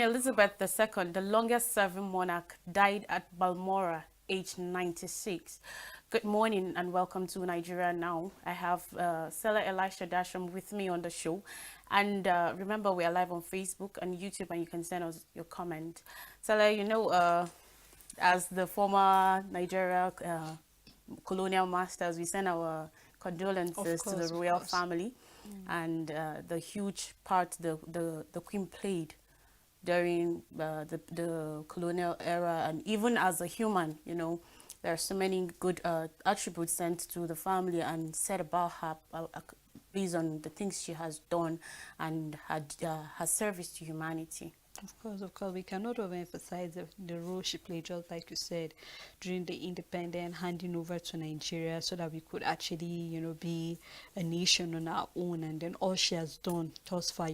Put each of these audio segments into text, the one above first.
Queen Elizabeth II, the longest-serving monarch, died at Balmoral, aged 96. Good morning and welcome to Nigeria Now. I have Stella Elisha Dasham with me on the show. And remember, we are live on Facebook and YouTube, and you can send us your comment. Stella, as the former Nigeria colonial masters, we send our condolences to the royal family and the huge part the Queen played during the colonial era, and even as a human, there are so many good attributes sent to the family and said about her based on the things she has done and her service to humanity. Of course, we cannot overemphasize the role she played, just like you said, during the independence, handing over to Nigeria so that we could actually, be a nation on our own. And then all she has done thus far,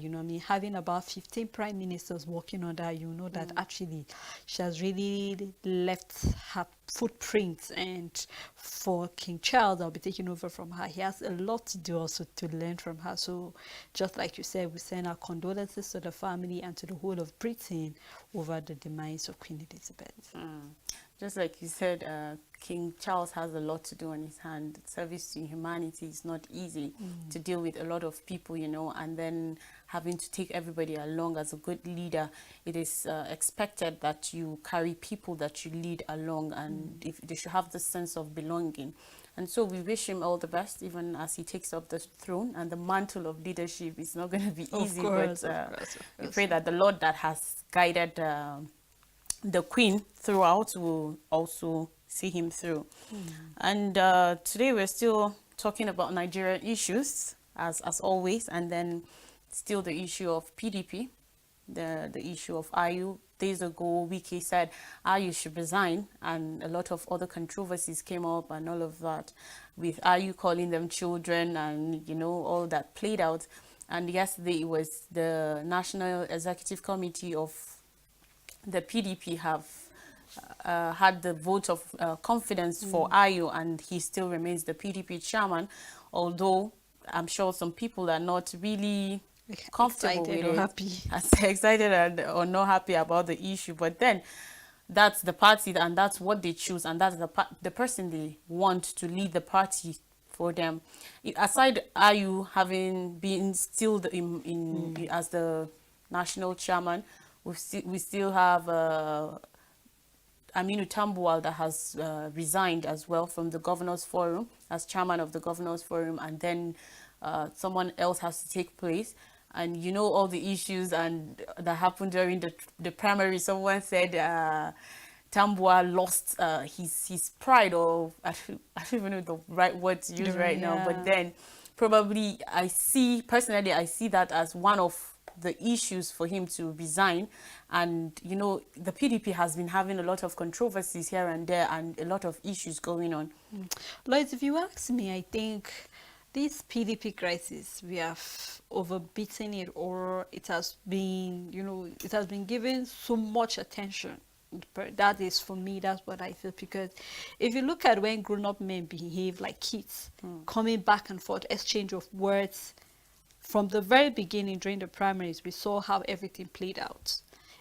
having about 15 prime ministers working on that, that actually she has really left her footprints. And for King Charles, I'll be taking over from her. He has a lot to do also to learn from her. So just like you said, we send our condolences to the family and to the whole of Britain over the demise of Queen Elizabeth. Just like you said, King Charles has a lot to do on his hand. Service to humanity is not easy to deal with a lot of people, and then having to take everybody along. As a good leader, it is expected that you carry people that you lead along, and if they should have the sense of belonging. And so we wish him all the best, even as he takes up the throne, and the mantle of leadership is not going to be easy. But we pray that the Lord that has guided the Queen throughout will also see him through. And today we're still talking about Nigerian issues, as always, and then still the issue of PDP, the issue of Ayu. Days ago, Wike said Ayu should resign, and a lot of other controversies came up and all of that, with Ayu calling them children and, all that played out. And yesterday it was the National Executive Committee of the PDP have had the vote of confidence for Ayu, and he still remains the PDP chairman, although I'm sure some people are not really comfortable with it, happy. Excited or not happy about the issue. But then that's the party, and that's what they choose, and that's the person they want to lead the party for them. Aside Ayu having been still as the national chairman, we still have Aminu Tambuwal that has resigned as well from the Governors Forum as chairman of the Governors Forum, and then someone else has to take place. And all the issues and that happened during the primary. Someone said Tambuwal lost his pride, or I don't even know the right word to use now. But then probably I see that as one of the issues for him to resign. And the PDP has been having a lot of controversies here and there, and a lot of issues going on. Lloyd, if you ask me, I think this PDP crisis, we have overbeaten it, or it has been, it has been given so much attention. That is, for me, that's what I feel. Because if you look at when grown-up men behave like kids, coming back and forth, exchange of words, from the very beginning during the primaries, we saw how everything played out.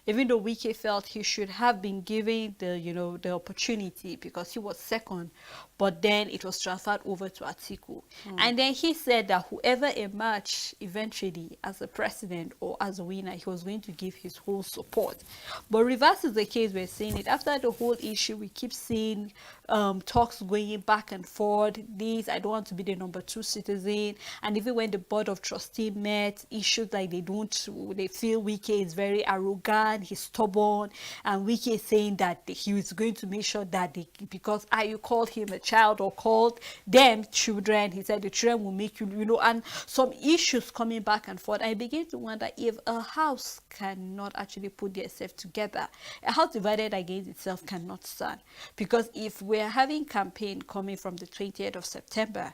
Even though Wike felt he should have been given the opportunity because he was second, but then it was transferred over to Atiku. And then he said that whoever emerged eventually as a president or as a winner, he was going to give his whole support. But reverse is the case. We're seeing it after the whole issue. We keep seeing talks going back and forth. I don't want to be the number 2 citizen. And even when the board of trustees met, issues like they feel Wike is very arrogant, he's stubborn, and Wike is saying that he was going to make sure that because Ayu called him a child or called them children, he said the children will make you, and some issues coming back and forth. I begin to wonder if a house cannot actually put themselves together. A house divided against itself cannot stand. Because if we're having campaign coming from the 20th of September,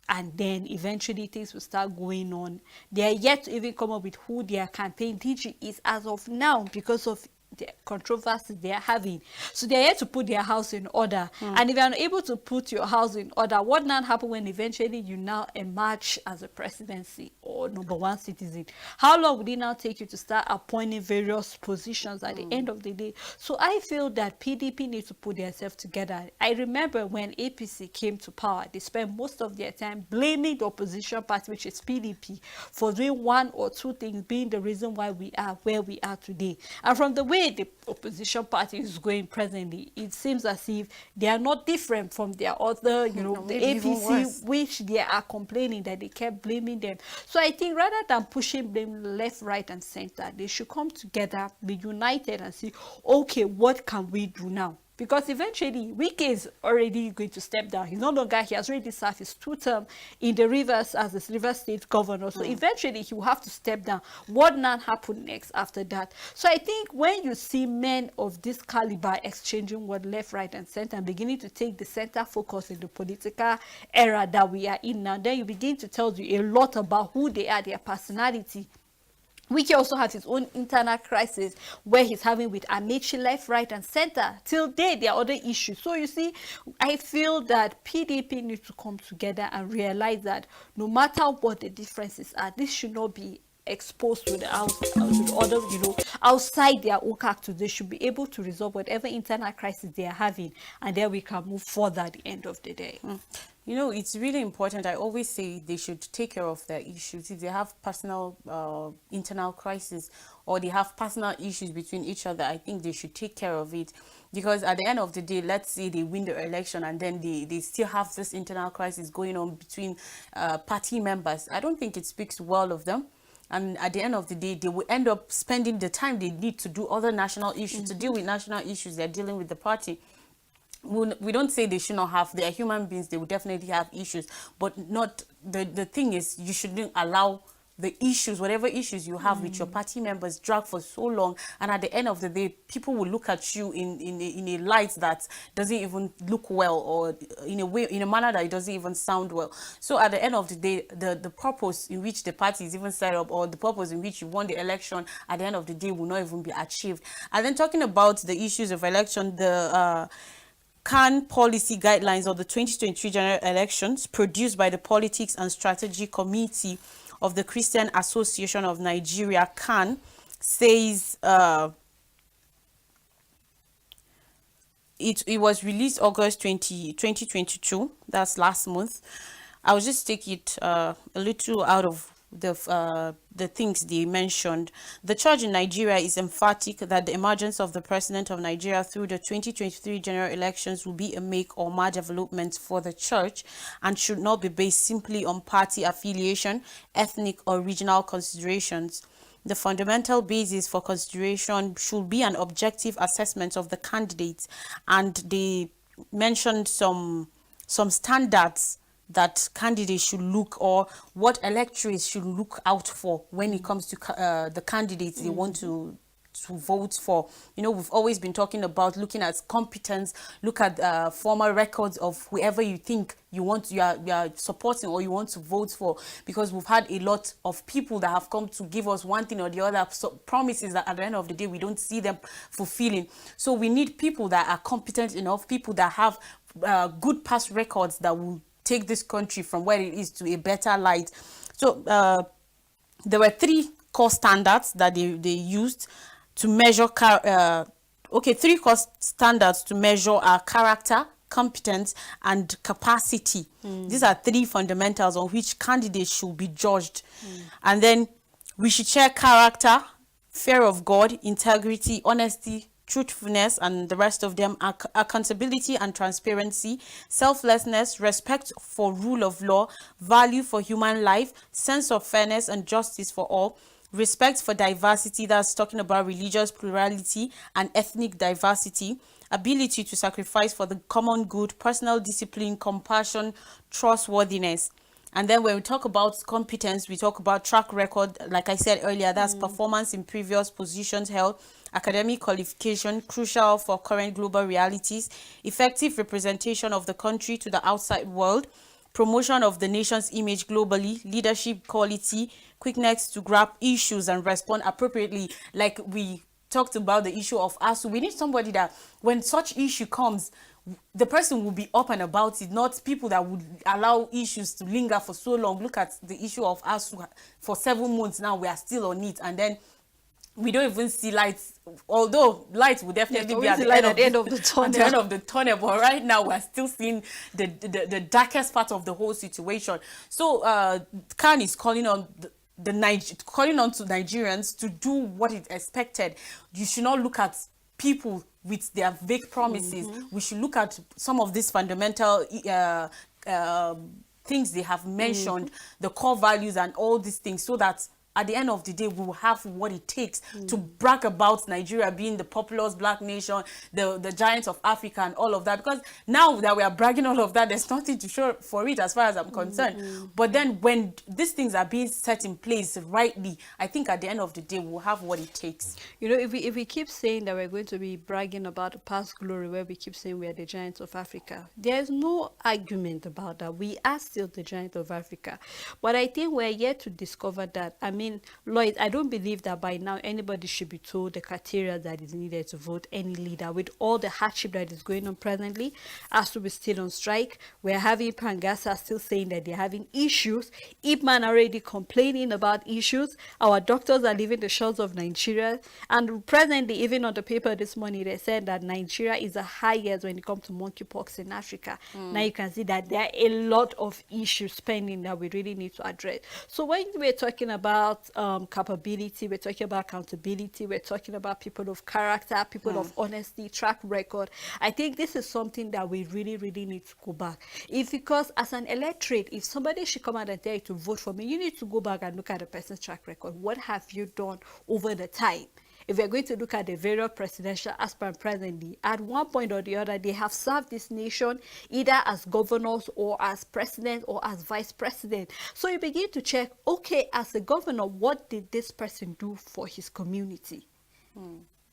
and then eventually things will start going on, they are yet to even come up with who their campaign DG is as of now, because of the controversies they are having. So they are here to put their house in order. And if you are unable to put your house in order, what now happen when eventually you now emerge as a presidency or or number one citizen? How long would it now take you to start appointing various positions at the end of the day? So I feel that PDP needs to put themselves together. I remember when APC came to power, they spent most of their time blaming the opposition party, which is PDP, for doing one or two things, being the reason why we are where we are today. And from the way the opposition party is going presently, it seems as if they are not different from their other, the APC, which they are complaining that they kept blaming them. So I think rather than pushing blame left, right, and center, they should come together, be united, and say, okay, what can we do now? Because eventually, Wike is already going to step down. He's no longer, he has already served his 2 term in the Rivers as the Rivers State Governor. So eventually, he will have to step down. What now happen next after that? So I think when you see men of this caliber exchanging word left, right, and center, and beginning to take the center focus in the political era that we are in now, then you begin to tell you a lot about who they are, their personality. Wike also has his own internal crisis where he's having with Amechi left, right, and center. Till date, there are other issues. So you see, I feel that PDP needs to come together and realize that no matter what the differences are, this should not be exposed to the other, outside their own character. They should be able to resolve whatever internal crisis they are having, and then we can move further at the end of the day. It's really important. I always say they should take care of their issues. If they have personal internal crisis, or they have personal issues between each other, I think they should take care of it. Because at the end of the day, let's say they win the election and then they still have this internal crisis going on between party members. I don't think it speaks well of them. And at the end of the day, they will end up spending the time they need to do other national issues, to deal with national issues they're dealing with the party. We don't say they should not have. They are human beings. They will definitely have issues. But not the thing is, you shouldn't allow the issues, whatever issues you have with your party members, drag for so long. And at the end of the day, people will look at you in a light that doesn't even look well, or in a manner that it doesn't even sound well. So at the end of the day, the purpose in which the party is even set up, or the purpose in which you won the election, at the end of the day will not even be achieved. And then talking about the issues of election, the CAN policy guidelines of the 2023 general elections produced by the Politics and Strategy Committee of the Christian Association of Nigeria, CAN, says it was released August 2022. That's last month. I'll just take it a little out of the things they mentioned. The church in Nigeria is emphatic that the emergence of the president of Nigeria through the 2023 general elections will be a make or mar development for the church, and should not be based simply on party affiliation, ethnic or regional considerations. The fundamental basis for consideration should be an objective assessment of the candidates, and they mentioned some standards that candidates should look, or what electorates should look out for when it comes to the candidates they want to vote for. We've always been talking about looking at competence, look at former records of whoever you think you are supporting or you want to vote for, because we've had a lot of people that have come to give us one thing or the other, promises that at the end of the day we don't see them fulfilling. So we need people that are competent enough, people that have good past records that will take this country from where it is to a better light. So there were 3 core standards that they used to measure 3 core standards to measure our character, competence, and capacity. These are 3 fundamentals on which candidates should be judged. And then we should share character, fear of God, integrity, honesty, truthfulness, and the rest of them, accountability and transparency, selflessness, respect for rule of law, value for human life, sense of fairness and justice for all, respect for diversity, that's talking about religious plurality and ethnic diversity, ability to sacrifice for the common good, personal discipline, compassion, trustworthiness. And then when we talk about competence, we talk about track record. Like I said earlier, that's performance in previous positions held, academic qualification, crucial for current global realities, effective representation of the country to the outside world, promotion of the nation's image globally, leadership quality, quickness to grasp issues and respond appropriately. Like we talked about the issue of ASU. We need somebody that when such issue comes, the person will be up and about it, not people that would allow issues to linger for so long. Look at the issue of ASU. For 7 months now, we are still on it, and then we don't even see lights, although lights will definitely be at the end of the tunnel. At the end of the tunnel, but right now we're still seeing the darkest part of the whole situation. So Khan is calling on calling on to Nigerians to do what is expected. You should not look at people with their vague promises. We should look at some of these fundamental things they have mentioned, the core values and all these things, so that at the end of the day, we will have what it takes to brag about Nigeria being the populous black nation, the giants of Africa and all of that. Because now that we are bragging all of that, there's nothing to show for it as far as I'm concerned. But then when these things are being set in place rightly, I think at the end of the day, we'll have what it takes. You know, if we keep saying that we're going to be bragging about the past glory, where we keep saying we are the giants of Africa, there's no argument about that. We are still the giant of Africa. But I think we're yet to discover that. I mean, Lloyd, I don't believe that by now anybody should be told the criteria that is needed to vote any leader. With all the hardship that is going on presently, ASU is still on strike. We're having Pangasa still saying that they're having issues. Ipman already complaining about issues. Our doctors are leaving the shores of Nigeria. And presently, even on the paper this morning, they said that Nigeria is the highest when it comes to monkeypox in Africa. Now you can see that there are a lot of issues pending that we really need to address. So when we're talking about capability, we're talking about accountability, we're talking about people of character, people of honesty, track record, I think this is something that we really, really need to go back. Because as an electorate, if somebody should come out and tell you to vote for me, you need to go back and look at the person's track record. What have you done over the time? If we're going to look at the various presidential aspirants presently, at one point or the other, they have served this nation either as governors or as president or as vice president. So you begin to check, okay, as a governor, what did this person do for his community?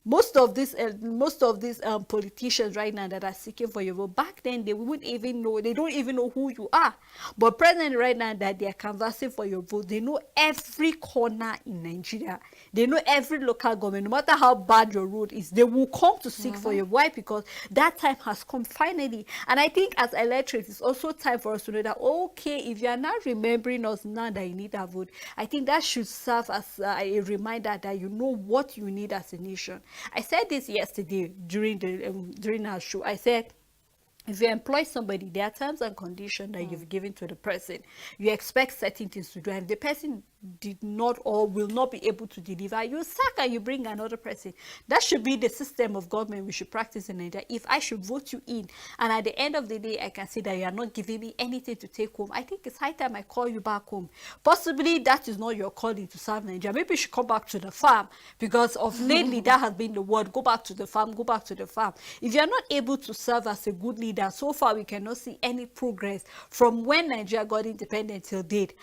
Most of these politicians right now that are seeking for your vote, back then they wouldn't even know, they don't even know who you are. But present right now that they are canvassing for your vote, they know every corner in Nigeria. They know every local government, no matter how bad your road is, they will come to seek for your vote. Why? Because that time has come finally. And I think as electorates, it's also time for us to know that, okay, if you are not remembering us now that you need a vote, I think that should serve as a reminder that you know what you need as a nation. I said this yesterday during our show. I said, if you employ somebody, there are terms and conditions that you've given to the person. You expect certain things to do, and the person did not or will not be able to deliver, you sack and you bring another person. That should be the system of government we should practice in Nigeria. If I should vote you in, and at the end of the day, I can see that you are not giving me anything to take home, I think it's high time I call you back home. Possibly that is not your calling to serve Nigeria. Maybe you should come back to the farm, because of lately that has been the word, go back to the farm, go back to the farm. If you are not able to serve as a good leader, so far we cannot see any progress from when Nigeria got independent till date.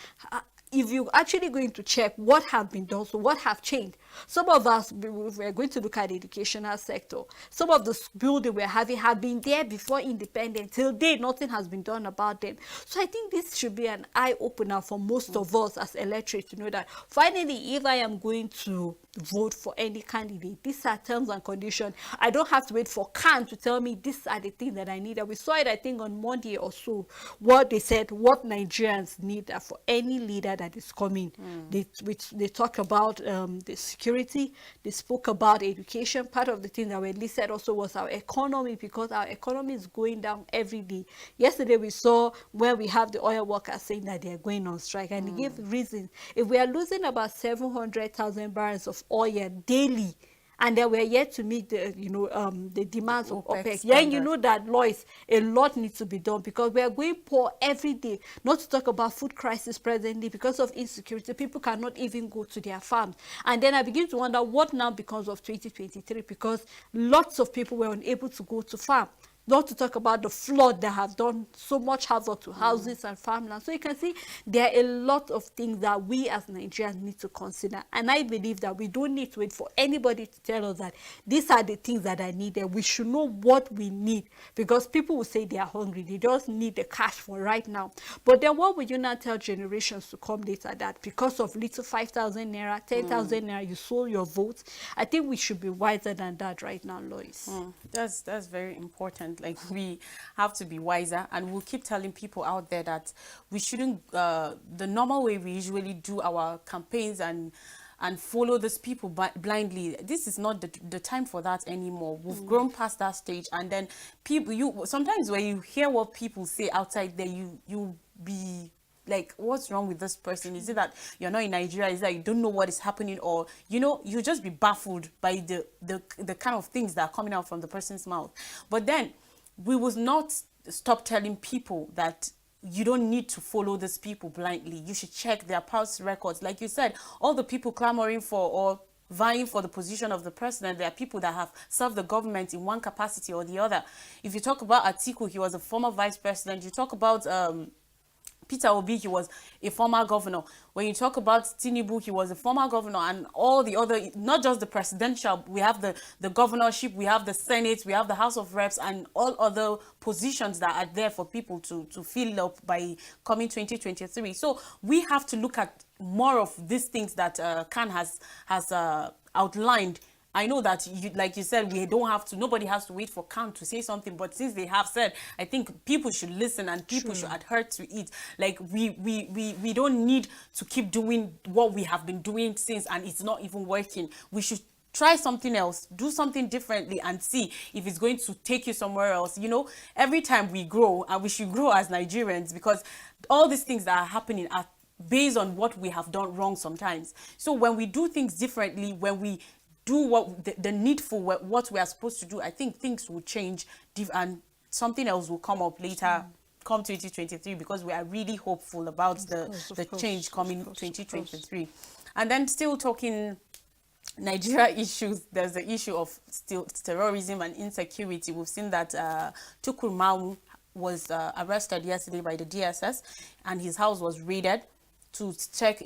If you're actually going to check what have been done, so what have changed. Some of us, we're going to look at the educational sector. Some of the buildings we're having have been there before independence. Till date, nothing has been done about them. So I think this should be an eye-opener for most of us as electorates to know that finally, if I am going to vote for any candidate, these are terms and conditions. I don't have to wait for Khan to tell me these are the things that I need. And we saw it, I think, on Monday or so, what they said, what Nigerians need for any leader that is coming. They talk about the security, they spoke about education. Part of the thing that we listed also was our economy, because our economy is going down every day. Yesterday we saw where we have the oil workers saying that they are going on strike, and they give reasons. If we are losing about 700,000 barrels of oil daily, and then we're yet to meet the the demands of OPEC. Yeah, you know that, Lois, a lot needs to be done, because we are going poor every day. Not to talk about food crisis presently because of insecurity. People cannot even go to their farms. And then I begin to wonder what now becomes of 2023, because lots of people were unable to go to farm. not to talk about the flood that have done so much havoc to houses and farmland. So you can see there are a lot of things that we as Nigerians need to consider. And I believe that we don't need to wait for anybody to tell us that these are the things that are needed. We should know what we need, because people will say they are hungry. They just need the cash for right now. But then what would you now tell generations to come later that because of little 5,000 naira, 10,000 naira, you sold your vote? I think we should be wiser than that right now, Lois. That's very important. Like, we have to be wiser, and we'll keep telling people out there that we shouldn't the normal way we usually do our campaigns and follow these people blindly. This is not the time for that anymore. We've grown past that stage. And then people, sometimes when you hear what people say outside there, you be like, what's wrong with this person? Is it that you're not in Nigeria? Is it that you don't know what is happening? Or, you just be baffled by the kind of things that are coming out from the person's mouth. But then we will not stop telling people that you don't need to follow these people blindly. You should check their past records. Like you said, all the people clamoring for or vying for the position of the president, there are people that have served the government in one capacity or the other. If you talk about Atiku, he was a former vice president. You talk about Peter Obi, he was a former governor. When you talk about Tinubu, he was a former governor, and all the other, not just the presidential, we have the governorship, we have the Senate, we have the House of Reps, and all other positions that are there for people to fill up by coming 2023. So we have to look at more of these things that Khan has outlined. I know that, like you said, we don't have to, nobody has to wait for Khan to say something, but since they have said, I think people should listen and people should adhere to it. Like, we don't need to keep doing what we have been doing since, and it's not even working. We should try something else, do something differently, and see if it's going to take you somewhere else. Every time we grow, and we should grow as Nigerians, because all these things that are happening are based on what we have done wrong sometimes. So when we do things differently, when we do what the needful, what we are supposed to do, I think things will change, and something else will come up later, come 2023, because we are really hopeful about the change coming 2023. And then, still talking Nigeria issues, there's the issue of still terrorism and insecurity. We've seen that Tukur Mamu was arrested yesterday by the DSS, and his house was raided to check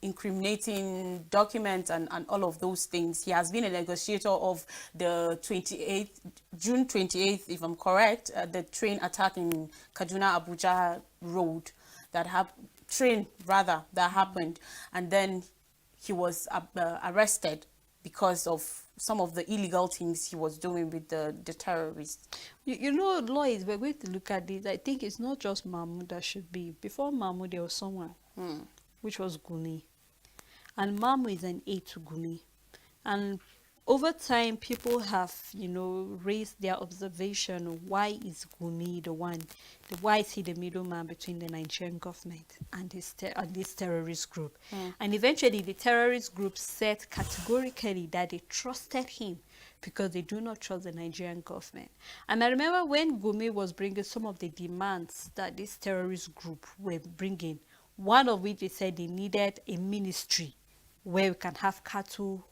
incriminating documents and all of those things. He has been a negotiator of the June 28th, if I'm correct, the train attack in Kaduna Abuja road that happened, and then he was arrested because of some of the illegal things he was doing with the terrorists. Lois, we're going to look at this. I think it's not just Mahmoud that should be. Before Mahmoud, there was someone, which was Guni. And Mahmoud is an aide to Guni. And over time, people have, raised their observation of why is Guni why is he the middleman between the Nigerian government and this terrorist group? And eventually, the terrorist group said categorically that they trusted him because they do not trust the Nigerian government. And I remember when Gumi was bringing some of the demands that this terrorist group were bringing, one of which they said they needed a ministry where we can have cattle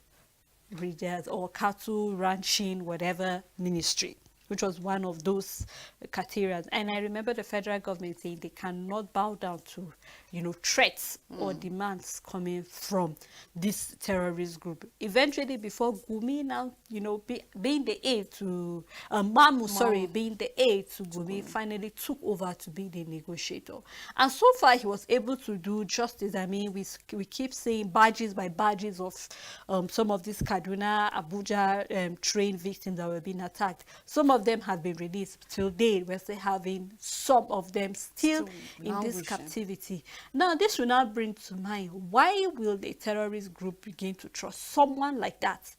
breeders or cattle ranching, whatever ministry, which was one of those criteria. And I remember the federal government saying they cannot bow down to, threats or demands coming from this terrorist group. Eventually, before Gumi now, being the aide to being the aide to Gumi, finally took over to be the negotiator. And so far, he was able to do justice. I mean, we keep seeing badges by badges of some of these Kaduna, Abuja train victims that were being attacked. Some of them have been released. Till date, we're still having some of them still in this captivity. Now, this will now bring to mind, why will the terrorist group begin to trust someone like that?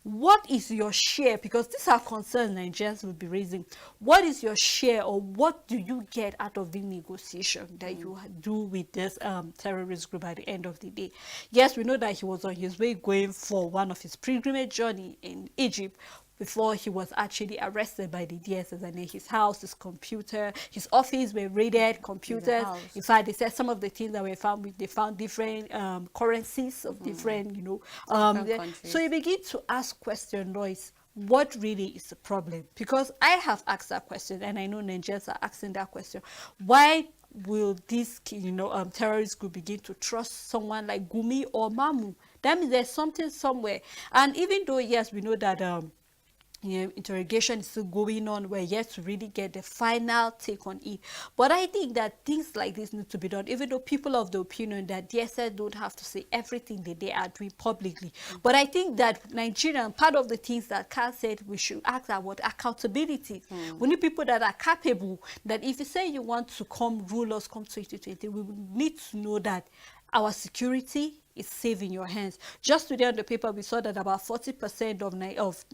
What is your share? Because these are concerns Nigerians will be raising. What is your share, or what do you get out of the negotiation that you do with this terrorist group at the end of the day? Yes, we know that he was on his way going for one of his pilgrimage journey in Egypt before he was actually arrested by the DSS, and then his house, his computer, his office were raided, computers. In fact, they said some of the things that were found, they found different currencies of different, so you begin to ask question, Lois, what really is the problem? Because I have asked that question, and I know Nigerians are asking that question. Why will this, terrorist group begin to trust someone like Gumi or Mamu? That means there's something somewhere. And even though, yes, we know that interrogation is still going on, we're yet to really get the final take on it. But I think that things like this need to be done, even though people of the opinion that DSS don't have to say everything that they are doing publicly. But I think that Nigerian, part of the things that Carl said we should ask about accountability. We need people that are capable, that if you say you want to come rule us come 2020, we need to know that our security is safe in your hands. Just today on the paper, we saw that about 40% of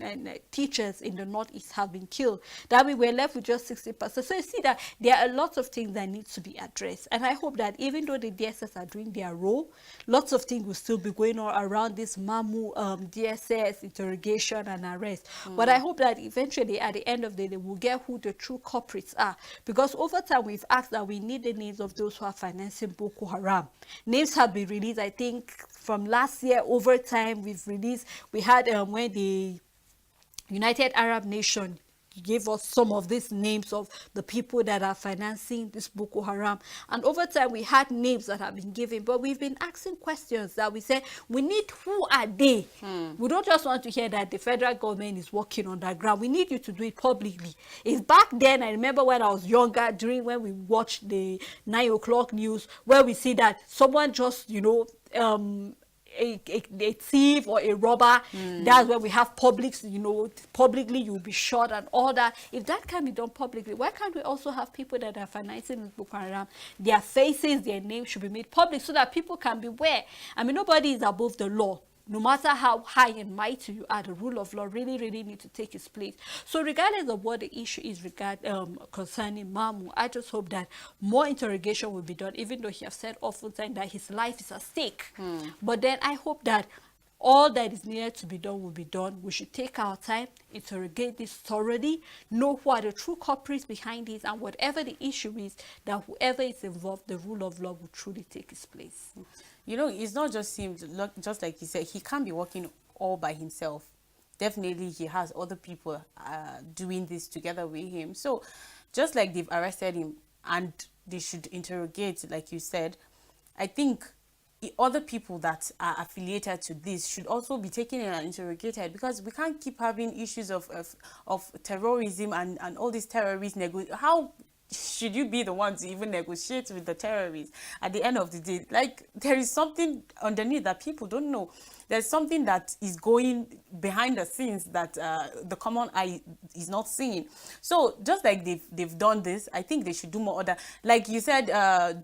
teachers in the Northeast have been killed. That means we're left with just 60%. So you see that there are lots of things that need to be addressed. And I hope that even though the DSS are doing their role, lots of things will still be going on around this Mamu DSS interrogation and arrest. But I hope that eventually, at the end of the day, we'll get who the true culprits are. Because over time, we've asked that we need the names of those who are financing Boko Haram. Names have been released, I think, from last year. Over time, we had when the United Arab Nation gave us some of these names of the people that are financing this Boko Haram, and over time we had names that have been given, but we've been asking questions that we say we need, who are they? We don't just want to hear that the federal government is working on the ground. We need you to do it publicly. If back then, I remember when I was younger, when we watched the 9 o'clock news, where we see that someone just a thief or a robber, that's where we have publicly you'll be shot and all that. If that can be done publicly, why can't we also have people that are financing Boko Haram, their faces, their names should be made public so that people can beware? I mean, nobody is above the law. No matter how high and mighty you are, the rule of law really, really need to take its place. So regardless of what the issue is concerning Mamu, I just hope that more interrogation will be done, even though he has said oftentimes that his life is at stake. But then I hope that all that is needed to be done will be done. We should take our time, interrogate this thoroughly, know who are the true culprits behind this, and whatever the issue is, that whoever is involved, the rule of law will truly take its place. You know, it's not just him, just like he said, he can't be working all by himself. Definitely, he has other people doing this together with him. So, just like they've arrested him and they should interrogate, like you said, I think other people that are affiliated to this should also be taken in and interrogated, because we can't keep having issues of terrorism and all these terrorists. How should you be the one to even negotiate with the terrorists? At the end of the day, like, there is something underneath that people don't know. There's something that is going behind the scenes that the common eye is not seeing. So just like they've done this, I think they should do more other. Like you said,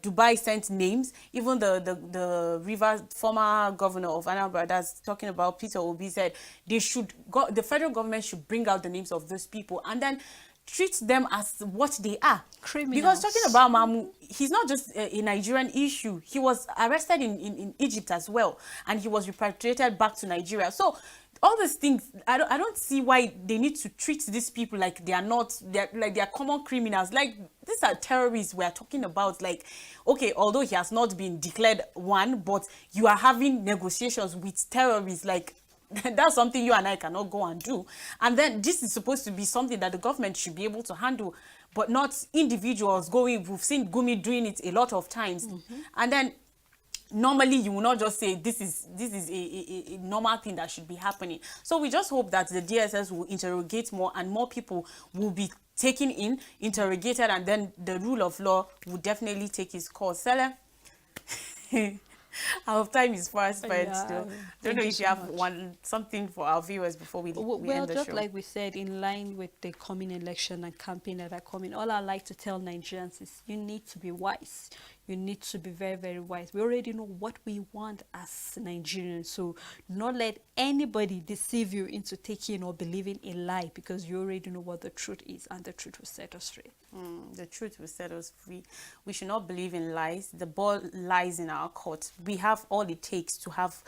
Dubai sent names. Even the Rivers former governor of Anambra, that's talking about Peter Obi, said the federal government should bring out the names of those people and then treat them as what they are. Criminals. Because talking about Mamu, he's not just a Nigerian issue. He was arrested in Egypt as well, and he was repatriated back to Nigeria. So all these things, I don't see why they need to treat these people like they are common criminals. Like, these are terrorists we are talking about. Like, okay, although he has not been declared one, but you are having negotiations with terrorists. Like, that's something you and I cannot go and do. And then this is supposed to be something that the government should be able to handle, but not individuals going. We've seen Gumi doing it a lot of times. And then normally you will not just say this is a normal thing that should be happening. So we just hope that the DSS will interrogate more and more people will be taken in, interrogated, and then the rule of law will definitely take its course. Sele? Our time is fast spent. Yeah, don't know if you have something for our viewers before we end the just show. Like we said, in line with the coming election and campaign that are coming, all I like to tell Nigerians is you need to be wise. You need to be very, very wise. We already know what we want as Nigerians, so not let anybody deceive you into taking or believing a lie, because you already know what the truth is, and the truth will set us free. The truth will set us free. We should not believe in lies. The ball lies in our court. We have all it takes to have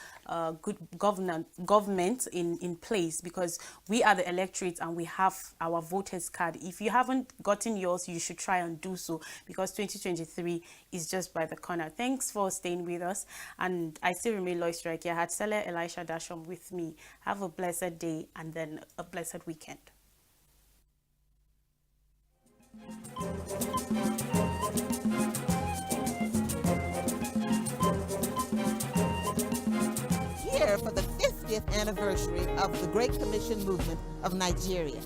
good government in place, because we are the electorate and we have our voters card. If you haven't gotten yours, you should try and do so, because 2023 is just by the corner. Thanks for staying with us. And I still remain Lois Strike. I had Sele Elisha Dasham with me. Have a blessed day and then a blessed weekend. Here for the 50th anniversary of the Great Commission movement of Nigeria.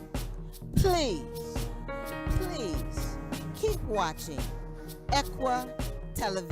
Please keep watching Ekwa Television.